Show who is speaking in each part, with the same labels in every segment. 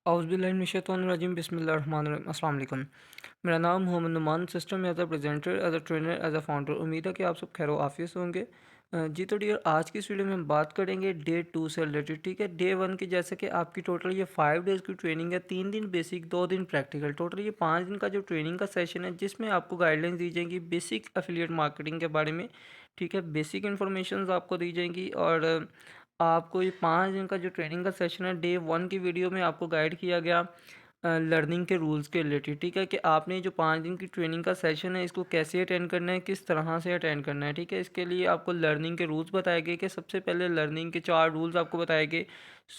Speaker 1: औज़ुबिल्लाहिमिनश्शैतानिर्रजीम बिस्मिल्लाहिर्रहमानिर्रहीम अस्सलाम वालेकुम। मेरा नाम Mohammad Numan system as a presenter as a trainer as a founder. उम्मीद है कि आप सब खैर आफियत से होंगे। जी तो डियर, आज की इस वीडियो में हम बात करेंगे डे 2 से रिलेटेड। ठीक है, डे 1 की जैसे कि आपकी टोटल ये 5 डेज़ की ट्रेनिंग है, 3 दिन बेसिक 2 दिन प्रैक्टिकल, टोटल ये 5 दिन का जो ट्रेनिंग का सेशन है जिसमें आपको गाइडलाइंस दी जाएंगी बेसिक एफिलिएट मार्केटिंग के बारे में। ठीक है, बेसिक इन्फॉर्मेशन आपको दी जाएंगी और आपको ये 5 दिन का जो ट्रेनिंग का सेशन है, डे 1 की वीडियो में आपको गाइड किया गया लर्निंग के रूल्स के रिलेटेड। ठीक है, कि आपने जो 5 दिन की ट्रेनिंग का सेशन है इसको कैसे अटेंड करना है, किस तरह से अटेंड करना है। ठीक है, इसके लिए आपको लर्निंग के रूल्स बताए गए कि सबसे पहले लर्निंग के 4 रूल्स आपको बताए गए: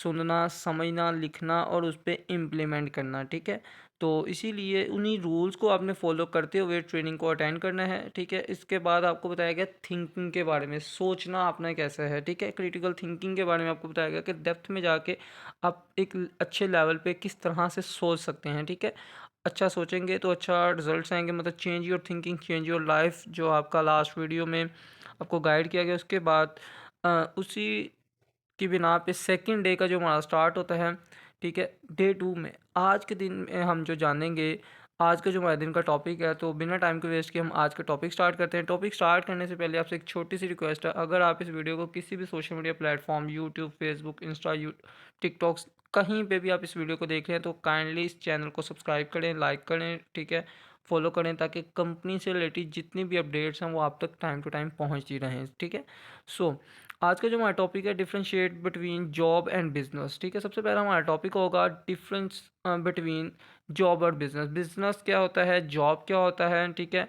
Speaker 1: सुनना, समझना, लिखना और उस पर इम्प्लीमेंट करना। ठीक है, तो इसीलिए उन्हीं रूल्स को आपने फॉलो करते हुए ट्रेनिंग को अटेंड करना है। ठीक है, इसके बाद आपको बताया गया थिंकिंग के बारे में, सोचना अपना कैसा है। ठीक है, क्रिटिकल थिंकिंग के बारे में आपको बताया गया कि डेप्थ में जाके आप एक अच्छे लेवल पे किस तरह से सोच सकते हैं। ठीक है, अच्छा सोचेंगे तो अच्छा रिजल्ट्स आएंगे, मतलब change your thinking change your life, जो आपका लास्ट वीडियो में आपको गाइड किया गया। उसके बाद उसी की बिना पे सेकंड डे का जो हमारा स्टार्ट होता है। ठीक है, डे 2 में आज के दिन में हम जो जानेंगे, आज का जो हमारे दिन का टॉपिक है, तो बिना टाइम को वेस्ट किए हम आज का टॉपिक स्टार्ट करते हैं। टॉपिक स्टार्ट करने से पहले आपसे एक छोटी सी रिक्वेस्ट है, अगर आप इस वीडियो को किसी भी social media platform YouTube, Facebook, Insta, TikTok, कहीं पे भी आप इस वीडियो को देख रहे हैं तो काइंडली इस चैनल को सब्सक्राइब करें, लाइक करें। ठीक है, फॉलो करें, ताकि कंपनी से रिलेटेड जितनी भी अपडेट्स हैं वो आप तक टाइम टू टाइम पहुंचती रहें। ठीक है, सो आज का जो हमारा टॉपिक है, differentiate between job and business. ठीक है, सबसे पहला हमारा टॉपिक होगा डिफरेंस बिटवीन जॉब और बिजनेस। बिजनेस क्या होता है, जॉब क्या होता है। ठीक है,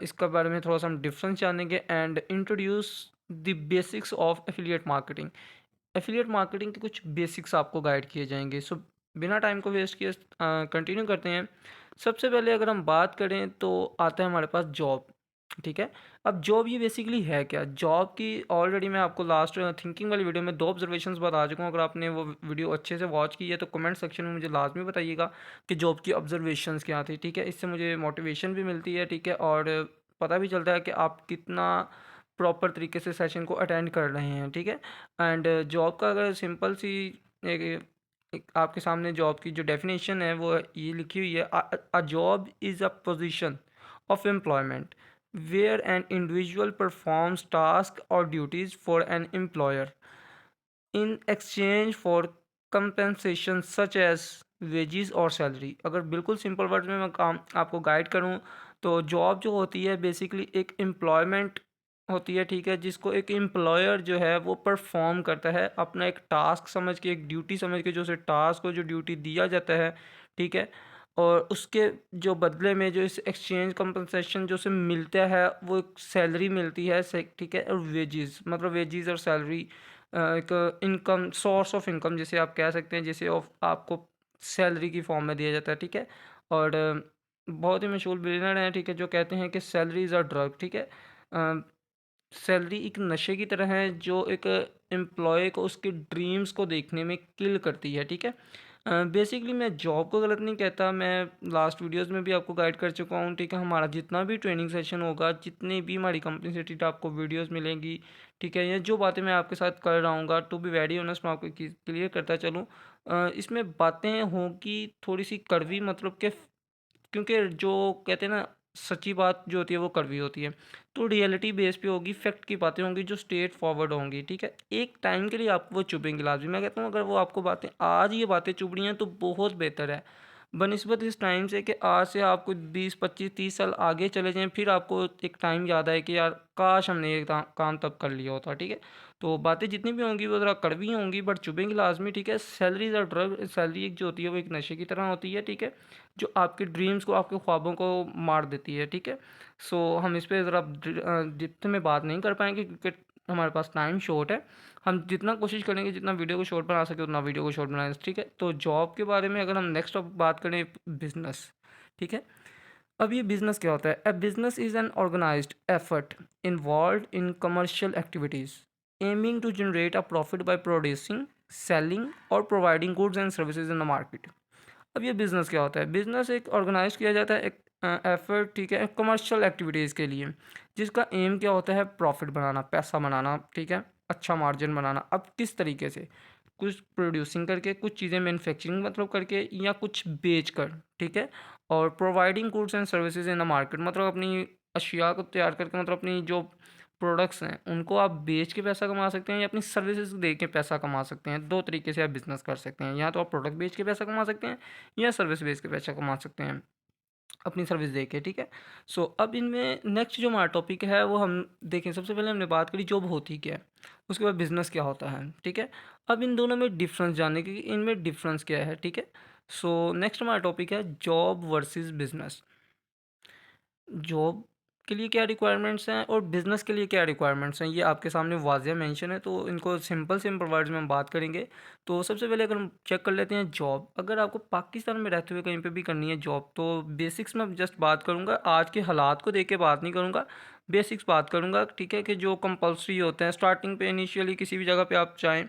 Speaker 1: इसके बारे में थोड़ा सा हम डिफरेंस जानेंगे and introduce the basics of affiliate marketing. Affiliate marketing के कुछ बेसिक्स आपको गाइड किए जाएंगे। सो बिना टाइम को वेस्ट किए कंटिन्यू करते हैं। सबसे पहले अगर हम बात करें तो आता है हमारे पास जॉब। ठीक है, अब जॉब ये बेसिकली है क्या। जॉब की ऑलरेडी मैं आपको लास्ट थिंकिंग वाली वीडियो में 2 ऑब्जर्वेशंस बता चुका हूँ। अगर आपने वो वीडियो अच्छे से वॉच की है तो कमेंट सेक्शन में मुझे लाजमी बताइएगा कि जॉब की ऑब्जर्वेशंस क्या थी। ठीक है, इससे मुझे मोटिवेशन भी मिलती है। ठीक है, और पता भी चलता है कि आप कितना प्रॉपर तरीके से सेशन को अटेंड कर रहे हैं। ठीक है, एंड जॉब का अगर सिंपल सी एक, आपके सामने जॉब की जो डेफिनेशन है वो ये लिखी हुई है: a job is a position of employment where an individual performs tasks or duties for an employer in exchange for compensation such as wages और सैलरी। अगर बिल्कुल सिंपल वर्ड में मैं काम आपको गाइड करूं तो जॉब जो होती है बेसिकली एक एम्प्लॉयमेंट होती है। ठीक है, जिसको एक एम्प्लॉयर जो है वो परफॉर्म करता है अपना एक टास्क समझ के, एक ड्यूटी समझ के, जो उसे टास्क को जो ड्यूटी दिया जाता है। ठीक है, और उसके जो बदले में जो इस एक्सचेंज कंपनसेशन जो उसे मिलता है वो एक सैलरी मिलती है। ठीक है, और वेजेस मतलब वेजेस और सैलरी एक इनकम, सोर्स ऑफ इनकम जिसे आप कह सकते हैं, जिसे आपको सैलरी की फॉर्म में दिया जाता है। ठीक है, और बहुत ही मशहूर बिलियनर हैं। ठीक है, जो कहते हैं कि सैलरी इज़ अ ड्रग। ठीक है, सैलरी एक नशे की तरह है जो एक एम्प्लॉय को उसके ड्रीम्स को देखने में किल करती है। ठीक है, बेसिकली मैं जॉब को गलत नहीं कहता, मैं लास्ट वीडियोस में भी आपको गाइड कर चुका हूँ। ठीक है, हमारा जितना भी ट्रेनिंग सेशन होगा, जितनी भी हमारी कंपनी से ठीक आपको वीडियोस मिलेंगी। ठीक है, या जो बातें मैं आपके साथ कर रहा हूँ, टू बी वेरी ऑनेस्ट मैं आपको क्लियर करता चलूँ, इसमें बातें होंगी थोड़ी सी कड़वी, मतलब कि क्योंकि जो कहते हैं ना, सच्ची बात जो होती है वो कड़वी होती है। तो रियलिटी बेस पे होगी, फैक्ट की बातें होंगी जो स्ट्रेट फॉरवर्ड होंगी। ठीक है, एक टाइम के लिए आपको वो चुभेंगी लाजमी। मैं कहता हूँ अगर वो आपको बातें आज ये बातें चुभ रही हैं तो बहुत बेहतर है, बनिस्बत इस टाइम से कि आज से आपको 20 25 30 साल आगे चले जाएं, फिर आपको एक टाइम याद आए कि यार काश हमने ये काम तब कर लिया होता। ठीक है, तो बातें जितनी भी होंगी वो ज़रा कड़वी होंगी बट चुभेंगी लाजमी। ठीक है, salary is a drug, salary एक जो होती है वो एक नशे की तरह होती है। ठीक है, जो आपके ड्रीम्स को, आपके ख्वाबों को मार देती है। ठीक है, सो हम इस पे ज़रा डिप्थ में बात नहीं कर पाएंगे क्योंकि हमारे पास टाइम शॉर्ट है। हम जितना कोशिश करेंगे, जितना वीडियो को शॉर्ट बना सके उतना वीडियो को शॉर्ट बनाएं। ठीक है, तो जॉब के बारे में अगर हम नेक्स्ट अब बात करें, बिजनेस। ठीक है, अब ये बिजनेस क्या होता है। A business is an organised effort involve in commercial activities aiming to generate a profit by producing, selling और providing goods and services in the market. अब ये बिज़नेस क्या होता है। बिज़नेस एक ऑर्गेनाइज किया जाता है एक एफर्ट, ठीक है, कमर्शियल एक्टिविटीज़ के लिए, जिसका एम क्या होता है, प्रॉफिट बनाना, पैसा बनाना। ठीक है, अच्छा मार्जिन बनाना। अब किस तरीके से, कुछ प्रोड्यूसिंग करके, कुछ चीज़ें मैन्युफैक्चरिंग मतलब करके, या कुछ बेच कर, ठीक है। और providing goods and services in the market, मतलब अपनी अशिया को तैयार करके, मतलब अपनी जो प्रोडक्ट्स हैं उनको आप बेच के पैसा कमा सकते हैं, या अपनी सर्विसेज दे के पैसा कमा सकते हैं। दो तरीके से आप बिजनेस कर सकते हैं, या तो आप प्रोडक्ट बेच के पैसा कमा सकते हैं, या सर्विस बेच के पैसा कमा सकते हैं अपनी सर्विस दे के, ठीक है। सो अब इनमें नेक्स्ट जो हमारा टॉपिक है वो हम देखें। सबसे पहले हमने बात करी जॉब होती क्या है, उसके बाद बिजनेस क्या होता है, ठीक है। अब इन दोनों में डिफरेंस जानने की, इनमें डिफरेंस क्या है, ठीक है। सो नेक्स्ट हमारा टॉपिक है जॉब वर्सेस बिजनेस। जॉब के लिए क्या रिक्वायरमेंट्स हैं और बिज़नेस के लिए क्या रिक्वायरमेंट्स हैं, ये आपके सामने वाज़िया मेंशन है, तो इनको सिंपल सिंपल वर्ड्स में हम बात करेंगे। तो सबसे पहले अगर हम चेक कर लेते हैं जॉब, अगर आपको पाकिस्तान में रहते हुए कहीं पे भी करनी है जॉब, तो बेसिक्स में जस्ट बात करूँगा, आज के हालात को देख के बात नहीं करूँगा, बेसिक्स बात करूँगा, ठीक है। कि जो कंपल्सरी होते हैं स्टार्टिंग पे, इनिशियली किसी भी जगह पे आप चाहें,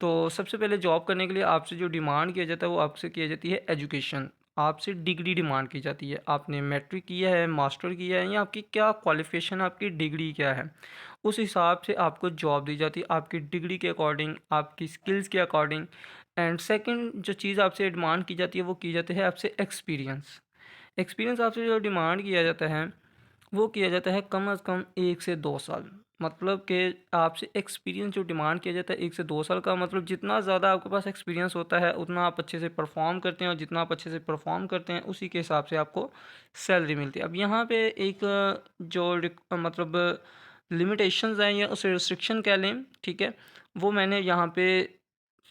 Speaker 1: तो सबसे पहले जॉब करने के लिए आपसे जो डिमांड किया जाता है वो आपसे किया जाती है एजुकेशन। आपसे डिग्री डिमांड की जाती है, आपने मैट्रिक किया है, मास्टर किया है, या आपकी क्या क्वालिफिकेशन, आपकी डिग्री क्या है, उस हिसाब से आपको जॉब दी जाती है, आपकी डिग्री के अकॉर्डिंग, आपकी स्किल्स के अकॉर्डिंग। एंड सेकंड जो चीज़ आपसे डिमांड की जाती है वो की जाती है आपसे एक्सपीरियंस। एक्सपीरियंस आपसे जो डिमांड किया जाता है वो किया जाता है कम अज़ कम 1 से 2 साल। मतलब कि आपसे एक्सपीरियंस जो डिमांड किया जाता है 1 से 2 साल का, मतलब जितना ज़्यादा आपके पास एक्सपीरियंस होता है उतना आप अच्छे से परफॉर्म करते हैं, और जितना आप अच्छे से परफॉर्म करते हैं उसी के हिसाब से आपको सैलरी मिलती है। अब यहाँ पे एक मतलब लिमिटेशंस हैं, या उसे रिस्ट्रिक्शन कह लें, ठीक है। वो मैंने यहाँ पे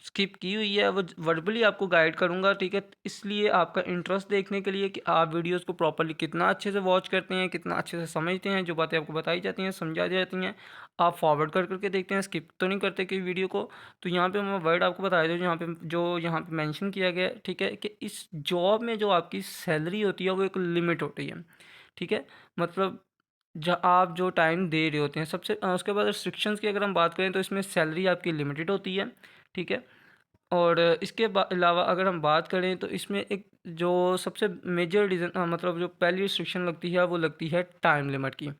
Speaker 1: स्किप की हुई है, वो वर्बली आपको गाइड करूँगा, ठीक है। इसलिए आपका इंटरेस्ट देखने के लिए कि आप वीडियोस को प्रॉपर्ली कितना अच्छे से वॉच करते हैं, कितना अच्छे से समझते हैं, जो बातें आपको बताई जाती हैं समझाई जाती हैं, आप फॉरवर्ड कर करके देखते हैं, स्किप तो नहीं करते कि वीडियो को। तो यहाँ पे मैं वर्ड आपको बता दूँ, जो यहाँ पे मेंशन किया गया है, ठीक है। कि इस जॉब में जो आपकी सैलरी होती है वो एक लिमिट होती है, ठीक है। मतलब आप जो टाइम दे रहे होते हैं, उसके बाद रिस्ट्रिक्शंस की अगर हम बात करें तो इसमें सैलरी आपकी लिमिटेड होती है, ठीक है। और इसके अलावा अगर हम बात करें तो इसमें एक जो सबसे मेजर रीज़न, मतलब जो पहली रिस्ट्रिक्शन लगती है वो लगती है टाइम लिमिट की,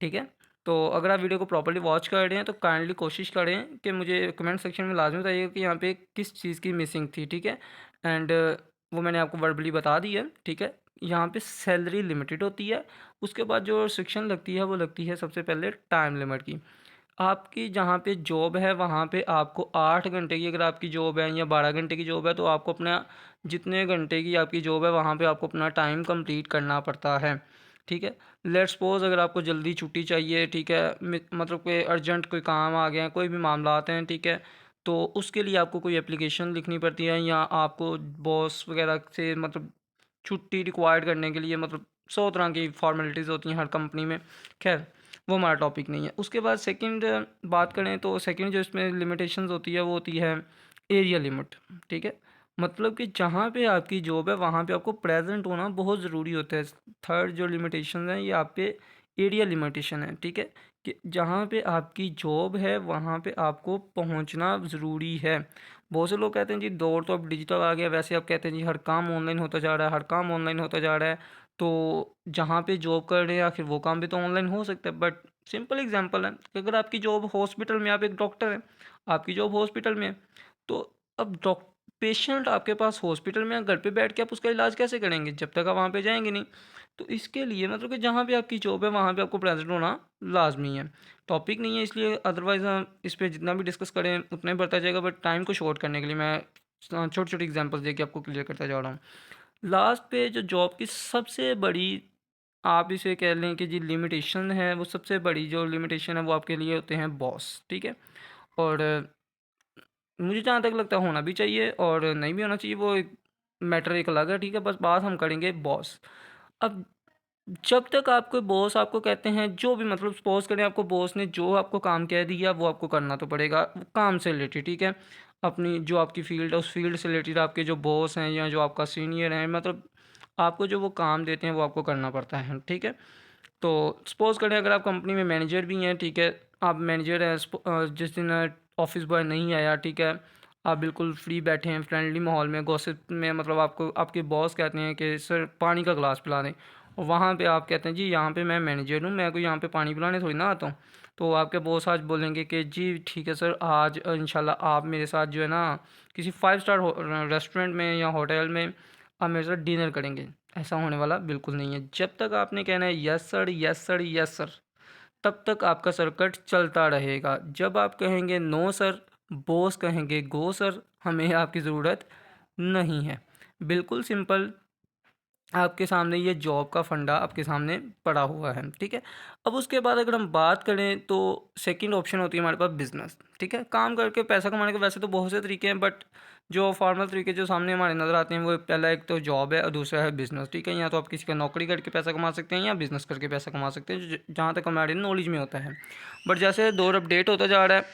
Speaker 1: ठीक है। तो अगर आप वीडियो को प्रॉपर्ली वॉच कर रहे हैं तो काइंडली कोशिश करें कि मुझे कमेंट सेक्शन में लाजमी बताइएगा कि यहाँ पे किस चीज़ की मिसिंग थी, ठीक है। एंड वो मैंने आपको वर्बली बता दी है, ठीक है। यहाँ पे सैलरी लिमिटेड होती है। उसके बाद जो रिस्ट्रिक्शन लगती है वो लगती है सबसे पहले टाइम लिमिट की। आपकी जहाँ पे जॉब है वहाँ पे आपको 8 घंटे की अगर आपकी जॉब है, या 12 घंटे की जॉब है, तो आपको अपना जितने घंटे की आपकी जॉब है वहाँ पे आपको अपना टाइम कंप्लीट करना पड़ता है, ठीक है। लेट्स सपोज़ अगर आपको जल्दी छुट्टी चाहिए, ठीक है, मतलब कोई अर्जेंट कोई काम आ गया है, कोई भी मामला आते हैं, ठीक है। तो उसके लिए आपको कोई एप्लीकेशन लिखनी पड़ती है, या आपको बॉस वगैरह से मतलब छुट्टी रिक्वायर्ड करने के लिए, मतलब 100 तरह की फॉर्मेलिटीज़ होती हैं हर कंपनी में। खैर, वो हमारा टॉपिक नहीं है। उसके बाद सेकंड बात करें तो सेकंड जो इसमें लिमिटेशंस होती है वो होती है एरिया लिमिट, ठीक है। मतलब कि जहाँ पे आपकी जॉब है वहाँ पे आपको प्रेजेंट होना बहुत ज़रूरी होता है। थर्ड जो लिमिटेशन है ये आप पे एरिया लिमिटेशन है, ठीक है। कि जहाँ पे आपकी जॉब है वहाँ पे आपको पहुँचना ज़रूरी है। बहुत से लोग कहते हैं जी दौर तो अब डिजिटल आ गया, वैसे आप कहते हैं जी हर काम ऑनलाइन होता जा रहा है, हर काम ऑनलाइन होता जा रहा है। तो जहाँ पे जॉब कर रहे हैं आखिर वो काम भी तो ऑनलाइन हो सकता है। बट सिंपल एग्जांपल है कि अगर आपकी जॉब हॉस्पिटल में, आप एक डॉक्टर हैं, आपकी जॉब हॉस्पिटल में है, तो अब डॉक पेशेंट आपके पास हॉस्पिटल में है, घर पे बैठ के आप उसका इलाज कैसे करेंगे जब तक आप वहाँ पे जाएंगे नहीं। तो इसके लिए मतलब कि जहाँ पे आपकी जॉब है वहाँ पे आपको प्रेजेंट होना लाजमी है। टॉपिक नहीं है इसलिए, अदरवाइज़ हम इस पे जितना भी डिस्कस करें उतना ही बढ़ता जाएगा, बट टाइम को शॉर्ट करने के लिए मैं छोटी छोटी एग्जांपल्स देके आपको क्लियर करता जा रहा हूँ। लास्ट पे जो जॉब की सबसे बड़ी, आप इसे कह लें कि जी लिमिटेशन है, वो सबसे बड़ी जो लिमिटेशन है वो आपके लिए होते हैं बॉस, ठीक है। और मुझे जहाँ तक लगता है होना भी चाहिए और नहीं भी होना चाहिए, वो एक मैटर एक अलग है, ठीक है। बस बात हम करेंगे बॉस। अब जब तक आपके बॉस आपको कहते हैं जो भी, मतलब सपोज करें आपको बॉस ने जो आपको काम कह दिया वो आपको करना तो पड़ेगा, वो काम से रिलेटेड, ठीक है। अपनी जो आपकी फील्ड है उस फील्ड से रिलेटेड आपके जो बॉस हैं या जो आपका सीनियर है, मतलब आपको जो वो काम देते हैं वो आपको करना पड़ता है, ठीक है। तो सपोज़ करें अगर आप कंपनी में मैनेजर भी हैं, ठीक है। आप मैनेजर हैं, जिस दिन ऑफिस बॉय नहीं आया, ठीक है। आप बिल्कुल फ्री बैठे हैं फ्रेंडली माहौल में, गॉसिप में, मतलब आपको आपके बॉस कहते हैं कि सर पानी का गिलास पिला दें, और वहाँ पे आप कहते हैं जी यहाँ पे मैं मैनेजर हूँ, मैं कोई यहाँ पे पानी पिलाने थोड़ी ना आता हूँ। तो आपके बॉस आज बोलेंगे कि जी ठीक है सर, आज इंशाल्लाह आप मेरे साथ जो है ना किसी 5 स्टार रेस्टोरेंट में या होटल में आप मेरे साथ डिनर करेंगे। ऐसा होने वाला बिल्कुल नहीं है। जब तक आपने कहना है yes sir, yes sir, yes sir, तब तक आपका सर्किट चलता रहेगा। जब आप कहेंगे नो सर, बॉस कहेंगे गो सर, हमें आपकी ज़रूरत नहीं है। बिल्कुल सिंपल, आपके सामने ये जॉब का फंडा आपके सामने पड़ा हुआ है, ठीक है। अब उसके बाद अगर हम बात करें तो सेकंड ऑप्शन होती है हमारे पास बिजनेस, ठीक है। काम करके पैसा कमाने के वैसे तो बहुत से तरीके हैं, बट जो फॉर्मल तरीके जो सामने हमारे नज़र आते हैं वो पहला एक तो जॉब है और दूसरा है बिजनेस, ठीक है। या तो आप किसी का नौकरी करके पैसा कमा सकते हैं या बिजनेस करके पैसा कमा सकते हैं, जहाँ तक हमारे नॉलेज में होता है। बट जैसे दौर अपडेट होता जा रहा है,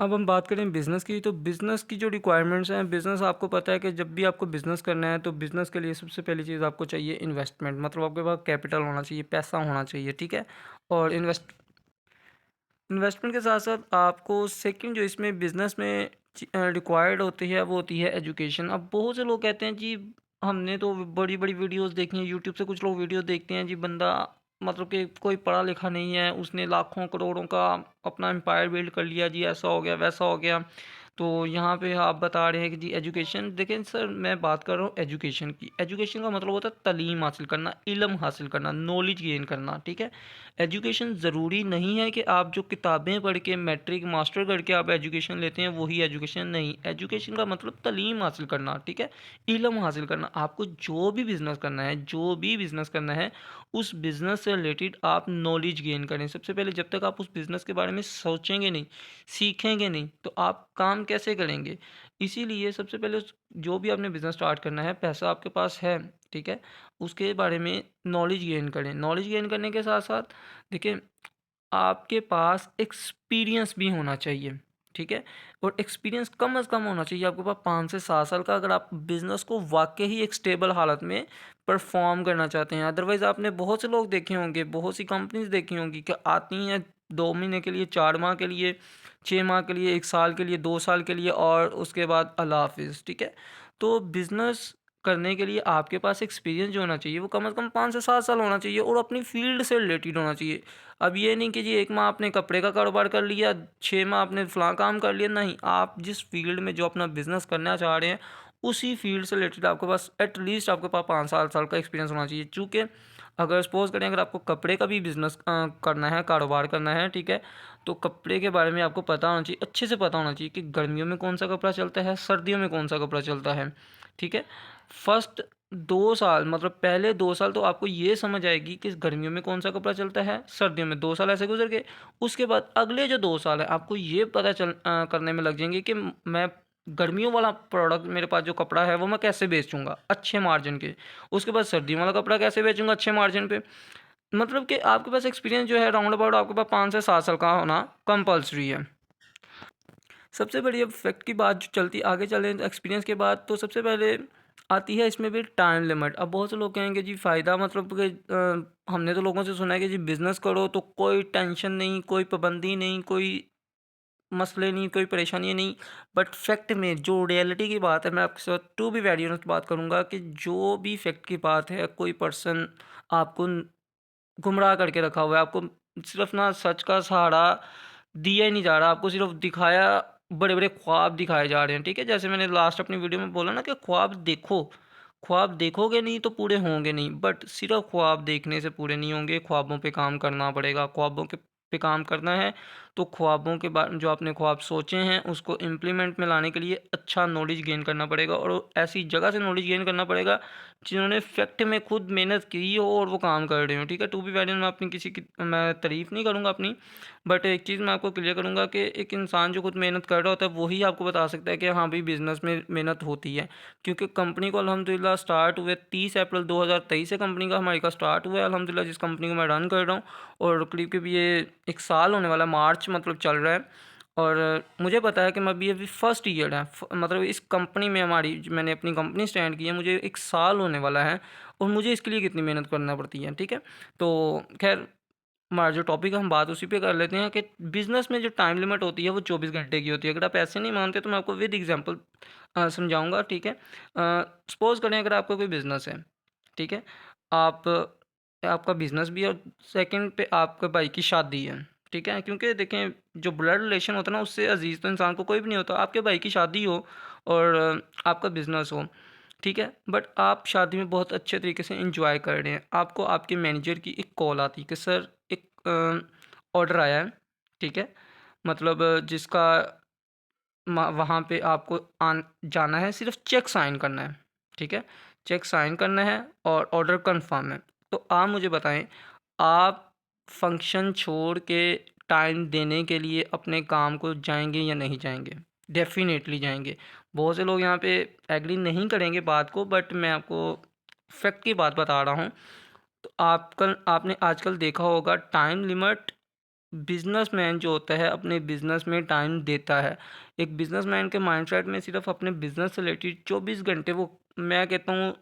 Speaker 1: अब हम बात करें बिज़नेस की, तो बिज़नेस की जो रिक्वायरमेंट्स हैं, बिज़नेस आपको पता है कि जब भी आपको बिज़नेस करना है तो बिज़नेस के लिए सबसे पहली चीज़ आपको चाहिए इन्वेस्टमेंट, मतलब आपके पास कैपिटल होना चाहिए, पैसा होना चाहिए, ठीक है। और इन्वेस्टमेंट के साथ साथ आपको सेकंड जो इसमें बिज़नेस में रिक्वायर्ड होती है वो होती है एजुकेशन। अब बहुत से लोग कहते हैं जी हमने तो बड़ी बड़ी वीडियोस देखी हैं यूट्यूब से, कुछ लोग वीडियो देखते हैं जी, बंदा मतलब कि कोई पढ़ा लिखा नहीं है, उसने लाखों करोड़ों का अपना एम्पायर बिल्ड कर लिया जी, ऐसा हो गया वैसा हो गया। तो यहाँ पे आप बता रहे हैं कि जी एजुकेशन, देखें सर मैं बात कर रहा हूँ एजुकेशन की। एजुकेशन का मतलब होता है तालीम हासिल करना, इल्म हासिल करना, नॉलेज गेन करना, ठीक है। एजुकेशन ज़रूरी नहीं है कि आप जो किताबें पढ़ के मैट्रिक मास्टर करके आप एजुकेशन लेते हैं वही एजुकेशन, नहीं। एजुकेशन का मतलब तालीम हासिल करना, ठीक है, इल्म हासिल करना। आपको जो भी बिज़नेस करना है, जो भी बिज़नेस करना है, उस बिज़नेस से रिलेटेड आप नॉलेज गेन करें। सबसे पहले जब तक आप उस बिज़नेस के बारे में सोचेंगे नहीं, सीखेंगे नहीं, तो आप काम कैसे करेंगे। इसीलिए सबसे पहले जो भी आपने बिज़नेस स्टार्ट करना है, पैसा आपके पास है, ठीक है, उसके बारे में नॉलेज गेन करें। नॉलेज गेन करने के साथ साथ देखिए आपके पास एक्सपीरियंस भी होना चाहिए, ठीक है। और एक्सपीरियंस कम से कम होना चाहिए आपके पास 5 से 7 साल का, अगर आप बिज़नेस को वाक़ई ही एक स्टेबल हालत में परफ़ॉर्म करना चाहते हैं। अदरवाइज़ आपने बहुत से लोग देखे होंगे, बहुत सी कंपनीज़ देखी होंगी कि आती हैं 2 महीने के लिए, 4 माह के लिए, 6 माह के लिए, 1 साल के लिए, 2 साल के लिए और उसके बाद अल्लाह हाफ़िज़, ठीक है। तो बिज़नेस करने के लिए आपके पास एक्सपीरियंस जो होना चाहिए वो कम से कम 5 से 7 साल होना चाहिए और अपनी फ़ील्ड से रिलेटेड होना चाहिए। अब ये नहीं कि जी 1 माह आपने कपड़े का कारोबार कर लिया, 6 माह आपने फलाँ काम कर लिया, नहीं। आप जिस फ़ील्ड में जो अपना बिज़नेस करना चाह रहे हैं, उसी फ़ील्ड से रिलेटेड आपके पास एट लीस्ट आपके पास 5 साल का एक्सपीरियंस होना चाहिए। चूँकि अगर सपोज़ करें अगर आपको कपड़े का भी बिज़नेस करना है, कारोबार करना है, ठीक है, तो कपड़े के बारे में आपको पता होना चाहिए, अच्छे से पता होना चाहिए कि गर्मियों में कौन-सा कपड़ा चलता है, सर्दियों में कौन-सा कपड़ा चलता है, ठीक है। फर्स्ट 2 साल मतलब पहले 2 साल तो आपको ये समझ आएगी कि गर्मियों में कौन-सा कपड़ा चलता है, सर्दियों में 2 साल ऐसे गुज़र गए। उसके बाद अगले जो 2 साल हैं आपको ये पता करने में लग जाएँगे कि मैं गर्मियों वाला प्रोडक्ट, मेरे पास जो कपड़ा है वो मैं कैसे बेचूँगा अच्छे मार्जिन के। उसके बाद सर्दियों वाला कपड़ा कैसे बेचूँगा अच्छे मार्जिन पे। मतलब कि आपके पास एक्सपीरियंस जो है राउंड अबाउट आपके पास 5 से 7 साल का होना कंपल्सरी है। सबसे बड़ी अब फैक्ट की बात जो चलती आगे चलें एक्सपीरियंस के बाद, तो सबसे पहले आती है इसमें भी टाइम लिमिट। अब बहुत से लोग कहेंगे जी फ़ायदा मतलब कि हमने तो लोगों से सुना है कि जी बिज़नेस करो तो कोई टेंशन नहीं, कोई पाबंदी नहीं, कोई मसले नहीं, कोई परेशानी नहीं। बट फैक्ट में जो रियलिटी की बात है, मैं आपके साथ टू बी वेरी ऑनेस्ट बात करूँगा कि जो भी फैक्ट की बात है, कोई पर्सन आपको गुमराह करके रखा हुआ है। आपको सिर्फ़ ना सच का सहारा दिया ही नहीं जा रहा, आपको सिर्फ़ दिखाया, बड़े-बड़े ख्वाब दिखाए जा रहे हैं, ठीक है? जैसे मैंने लास्ट अपनी वीडियो में बोला ना कि ख्वाब देखो, ख्वाब देखोगे नहीं तो पूरे होंगे नहीं, बट सिर्फ़ ख्वाब देखने से पूरे नहीं होंगे, ख्वाबों पे काम करना पड़ेगा। ख्वाबों के पे काम करना है, तो ख्वाबों के जो आपने ख्वाब सोचे हैं, उसको इम्प्लीमेंट में लाने के लिए अच्छा नॉलेज गेन करना पड़ेगा और ऐसी जगह से नॉलेज गेन करना पड़ेगा जिन्होंने फैक्ट में खुद मेहनत की हो और वो काम कर रहे हो, ठीक है। टू बी वेरी, मैं अपनी किसी की मैं तारीफ़ नहीं करूँगा अपनी, बट एक चीज़ मैं आपको क्लियर करूँगा कि एक इंसान जो खुद मेहनत कर रहा होता है वही आपको बता सकता है कि हाँ भाई बिज़नेस में मेहनत होती है। क्योंकि कंपनी को अल्हम्दुलिल्लाह स्टार्ट हुए 30 अप्रैल 2023 से कंपनी का हमारी का स्टार्ट हुआ है अल्हम्दुलिल्लाह, जिस कंपनी को मैं रन कर रहा हूँ। और करीब-करीब ये 1 साल होने वाला है, मार्च मतलब चल रहा है। और मुझे पता है कि मैं अभी अभी फर्स्ट ईयर है, मतलब इस कंपनी में हमारी मैंने अपनी कंपनी स्टैंड की है, मुझे 1 साल होने वाला है और मुझे इसके लिए कितनी मेहनत करना पड़ती है, ठीक है। तो खैर हमारा जो टॉपिक है हम बात उसी पे कर लेते हैं कि बिज़नेस में जो टाइम लिमिट होती है वो 24 घंटे की होती है। अगर आप ऐसे नहीं मानते तो मैं आपको विद एग्जांपल समझाऊँगा, ठीक है। सपोज़ करें अगर आपका कोई बिज़नेस है, ठीक है। आप आपका बिज़नेस भी है और सेकंड पे आपके भाई की शादी है, ठीक है? क्योंकि देखें, जो ब्लड रिलेशन होता है ना, उससे अज़ीज़ तो इंसान को कोई भी नहीं होता। आपके भाई की शादी हो और आपका बिज़नेस हो, ठीक है? बट आप शादी में बहुत अच्छे तरीके से एन्जॉय कर रहे हैं। आपको आपके मैनेजर की एक कॉल आती है कि सर, एक ऑर्डर आया है, ठीक है? मतलब जिसका वहाँ पे आपको आन जाना है, सिर्फ चेक साइन करना है, ठीक है? चेक साइन करना है और ऑर्डर कंफर्म है। तो आप मुझे बताएं, आप फंक्शन छोड़ के टाइम देने के लिए अपने काम को जाएंगे या नहीं जाएंगे? डेफिनेटली जाएंगे। बहुत से लोग यहाँ पे एग्री नहीं करेंगे बात को, बट मैं आपको फैक्ट की बात बता रहा हूँ। तो आपने आजकल देखा होगा, टाइम लिमिट बिजनेसमैन जो होता है अपने बिजनेस में टाइम देता है। एक बिजनेसमैन के माइंडसेट में सिर्फ अपने बिजनेस से रिलेटेड 24 घंटे वो, मैं कहता हूँ,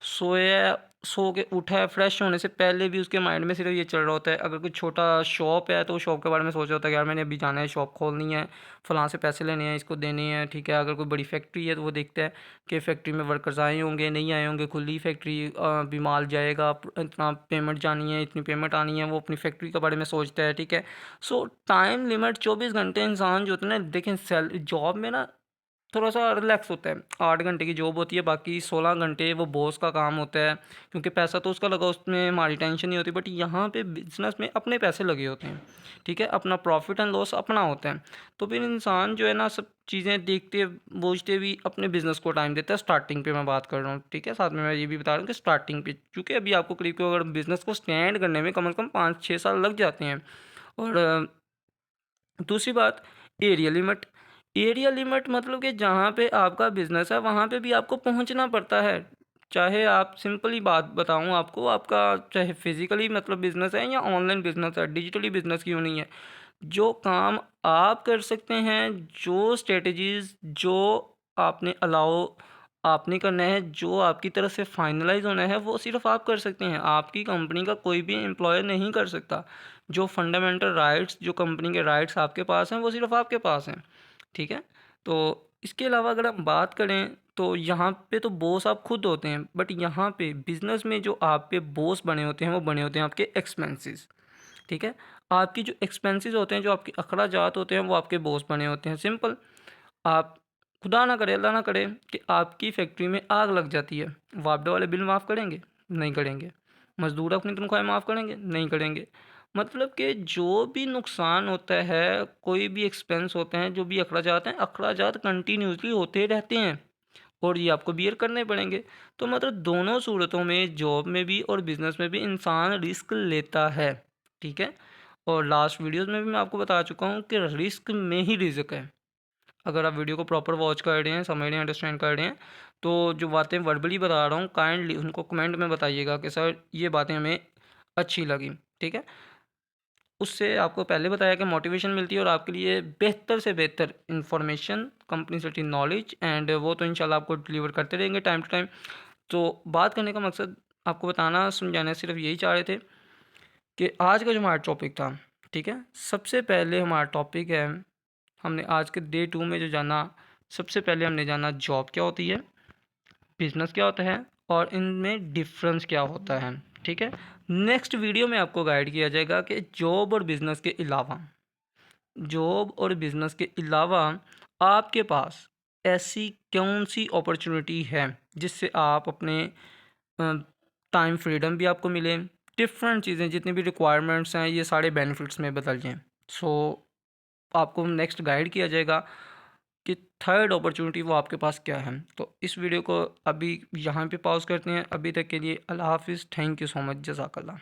Speaker 1: सोया सो के उठा है, फ्रेश होने से पहले भी उसके माइंड में सिर्फ ये चल रहा होता है। अगर कोई छोटा शॉप है तो वो शॉप के बारे में सोच रहा होता है कि यार मैंने अभी जाना है, शॉप खोलनी है, फलां से पैसे लेने हैं, इसको देने हैं, ठीक है? अगर कोई बड़ी फैक्ट्री है तो वो देखता है कि फैक्ट्री में वर्कर्स आए होंगे, नहीं आए होंगे, खुली फैक्ट्री, भी माल जाएगा, इतना पेमेंट जानी है, इतनी पेमेंट आनी है, वो अपनी फैक्ट्री के बारे में सोचता है, ठीक है? सो टाइम लिमिट 24 घंटे। इंसान जो होता है ना, देखें, सेल जॉब में ना थोड़ा सा रिलैक्स होता है। 8 घंटे की जॉब होती है, बाकी 16 घंटे वो बॉस का काम होता है, क्योंकि पैसा तो उसका लगा, उसमें हमारी टेंशन नहीं होती। बट यहाँ पे बिजनेस में अपने पैसे लगे होते हैं, ठीक है? अपना प्रॉफिट एंड लॉस अपना होता है। तो फिर इंसान जो है ना, सब चीज़ें देखते बूझते हुए अपने बिजनेस को टाइम देता है। स्टार्टिंग पे मैं बात कर रहा हूँ, ठीक है? साथ में मैं ये भी बता रहा हूँ कि स्टार्टिंग पे, क्योंकि अभी आपको करीब अगर बिजनेस को स्टैंड करने में कम से कम 5-6 साल लग जाते हैं। और दूसरी बात, एरिया लिमिट। एरिया लिमिट मतलब कि जहाँ पे आपका बिज़नेस है वहाँ पे भी आपको पहुँचना पड़ता है। चाहे आप, सिंपली बात बताऊँ आपको, आपका चाहे फिज़िकली मतलब बिज़नेस है या ऑनलाइन बिज़नेस है, डिजिटली बिज़नेस क्यों नहीं है। जो काम आप कर सकते हैं, जो स्ट्रेटजीज़ जो आपने अलाउ आपने करना है, जो आपकी तरफ से फाइनलाइज़ होना है, वो सिर्फ़ आप कर सकते हैं। आपकी कंपनी का कोई भी एम्प्लॉयर नहीं कर सकता। जो फंडामेंटल राइट्स, जो कंपनी के राइट्स आपके पास हैं, वो सिर्फ़ आपके पास हैं, ठीक है? तो इसके अलावा अगर हम बात करें तो यहाँ पे तो बॉस आप खुद होते हैं, बट यहाँ पे बिज़नेस में जो आप पे बॉस बने होते हैं, वो बने होते हैं आपके एक्सपेंसेस, ठीक है? आपकी जो एक्सपेंसेस होते हैं, जो आपके अखराजात होते हैं, वो आपके बॉस बने होते हैं। सिंपल। आप, खुदा ना करे, अल्लाह ना करे कि आपकी फैक्ट्री में आग लग जाती है, वापडा वाले बिल माफ़ करेंगे? नहीं करेंगे। मज़दूर अपनी तनख्वाहें माफ़ करेंगे? नहीं करेंगे। मतलब कि जो भी नुकसान होता है, कोई भी एक्सपेंस होते हैं, जो भी अखराजात हैं, अखराजात कंटिन्यूसली होते रहते हैं और ये आपको बियर करने पड़ेंगे। तो मतलब दोनों सूरतों में, जॉब में भी और बिज़नेस में भी, इंसान रिस्क लेता है, ठीक है? और लास्ट वीडियोज़ में भी मैं आपको बता चुका हूँ कि रिस्क में ही रिज़्क है। अगर आप वीडियो को प्रॉपर वॉच कर रहे हैं, समझ रहे हैं, अंडरस्टैंड कर रहे हैं, तो जो बातें वर्बली बता रहा हूँ, काइंडली उनको कमेंट में बताइएगा कि सर ये बातें हमें अच्छी लगी, ठीक है? उससे आपको पहले बताया कि मोटिवेशन मिलती है और आपके लिए बेहतर से बेहतर इन्फॉर्मेशन, कंपनी से नॉलेज, एंड वो तो इंशाल्लाह आपको डिलीवर करते रहेंगे टाइम टू टाइम। तो बात करने का मकसद, आपको बताना, समझाना सिर्फ यही चाह रहे थे कि आज का जो हमारा टॉपिक था, ठीक है? सबसे पहले हमारा टॉपिक है, हमने आज के डे 2 में जो जाना, सबसे पहले हमने जाना जॉब क्या होती है, बिज़नेस क्या होता है और इनमें डिफरेंस क्या होता है, ठीक है? नेक्स्ट वीडियो में आपको गाइड किया जाएगा कि जॉब और बिज़नेस के अलावा आपके पास ऐसी कौन सी अपॉर्चुनिटी है जिससे आप अपने टाइम फ्रीडम भी आपको मिले, डिफरेंट चीज़ें जितनी भी रिक्वायरमेंट्स हैं, ये सारे बेनिफिट्स में बदल जाएँ। सो आपको नेक्स्ट गाइड किया जाएगा कि थर्ड अपॉर्चुनिटी वो आपके पास क्या है। तो इस वीडियो को अभी यहाँ पे पॉज़ करते हैं। अभी तक के लिए अल्लाह हाफ़िज़। Thank you so much. जज़ाकल्लाह।